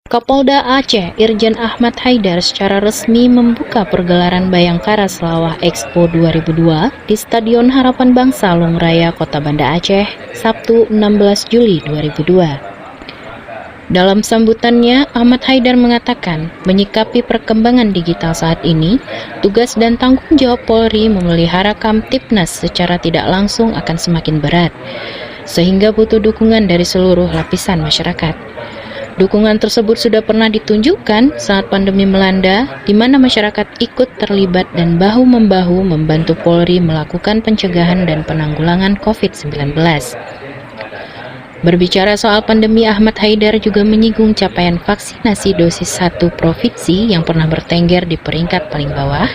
Kapolda Aceh Irjen Ahmad Haidar secara resmi membuka pergelaran Bayangkara Selawah Expo 2002 di Stadion Harapan Bangsa Lungraya Kota Banda Aceh, Sabtu 16 Juli 2002. Dalam sambutannya, Ahmad Haidar mengatakan, menyikapi perkembangan digital saat ini, tugas dan tanggung jawab Polri memelihara Kamtibnas secara tidak langsung akan semakin berat, sehingga butuh dukungan dari seluruh lapisan masyarakat. Dukungan tersebut sudah pernah ditunjukkan saat pandemi melanda, di mana masyarakat ikut terlibat dan bahu-membahu membantu Polri melakukan pencegahan dan penanggulangan COVID-19. Berbicara soal pandemi, Ahmad Haidar juga menyinggung capaian vaksinasi dosis 1 provinsi yang pernah bertengger di peringkat paling bawah.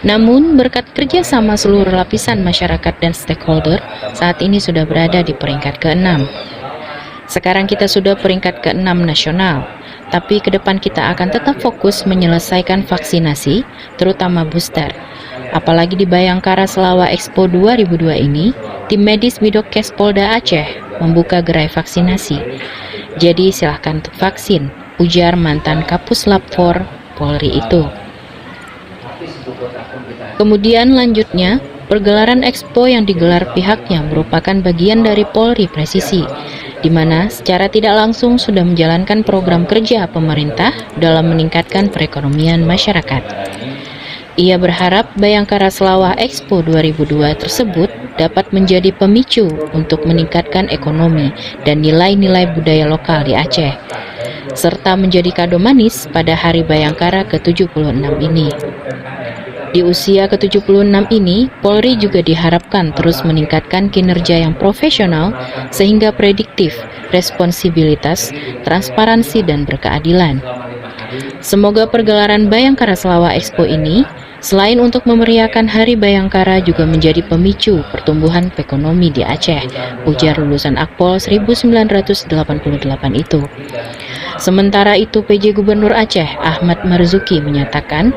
Namun, berkat kerjasama seluruh lapisan masyarakat dan stakeholder, saat ini sudah berada di peringkat ke-6. Sekarang kita sudah peringkat ke-6 nasional, tapi ke depan kita akan tetap fokus menyelesaikan vaksinasi, terutama booster. Apalagi di Bayangkara Selawah Expo 2002 ini, tim medis Bidokes Polda Aceh membuka gerai vaksinasi. Jadi silahkan untuk vaksin, ujar mantan Kapus Lapfor Polri itu. Kemudian lanjutnya, pergelaran Expo yang digelar pihaknya merupakan bagian dari Polri Presisi, di mana secara tidak langsung sudah menjalankan program kerja pemerintah dalam meningkatkan perekonomian masyarakat. Ia berharap Bayangkara Selawah Expo 2002 tersebut dapat menjadi pemicu untuk meningkatkan ekonomi dan nilai-nilai budaya lokal di Aceh, serta menjadi kado manis pada Hari Bayangkara ke-76 ini. Di usia ke-76 ini, Polri juga diharapkan terus meningkatkan kinerja yang profesional sehingga prediktif, responsibilitas, transparansi, dan berkeadilan. Semoga pergelaran Bayangkara Selawah Expo ini selain untuk memeriahkan Hari Bayangkara juga menjadi pemicu pertumbuhan ekonomi di Aceh, ujar lulusan Akpol 1988 itu. Sementara itu, PJ Gubernur Aceh Ahmad Marzuki menyatakan,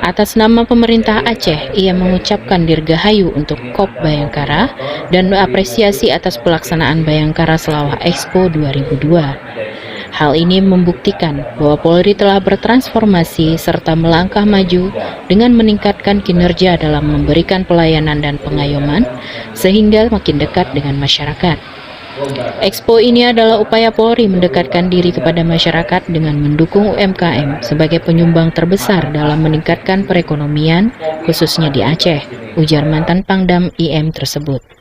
atas nama pemerintah Aceh, ia mengucapkan dirgahayu untuk KOP Bayangkara dan apresiasi atas pelaksanaan Bayangkara Selawah Expo 2002. Hal ini membuktikan bahwa Polri telah bertransformasi serta melangkah maju dengan meningkatkan kinerja dalam memberikan pelayanan dan pengayoman sehingga makin dekat dengan masyarakat. Expo ini adalah upaya Polri mendekatkan diri kepada masyarakat dengan mendukung UMKM sebagai penyumbang terbesar dalam meningkatkan perekonomian khususnya di Aceh, ujar mantan Pangdam IM tersebut.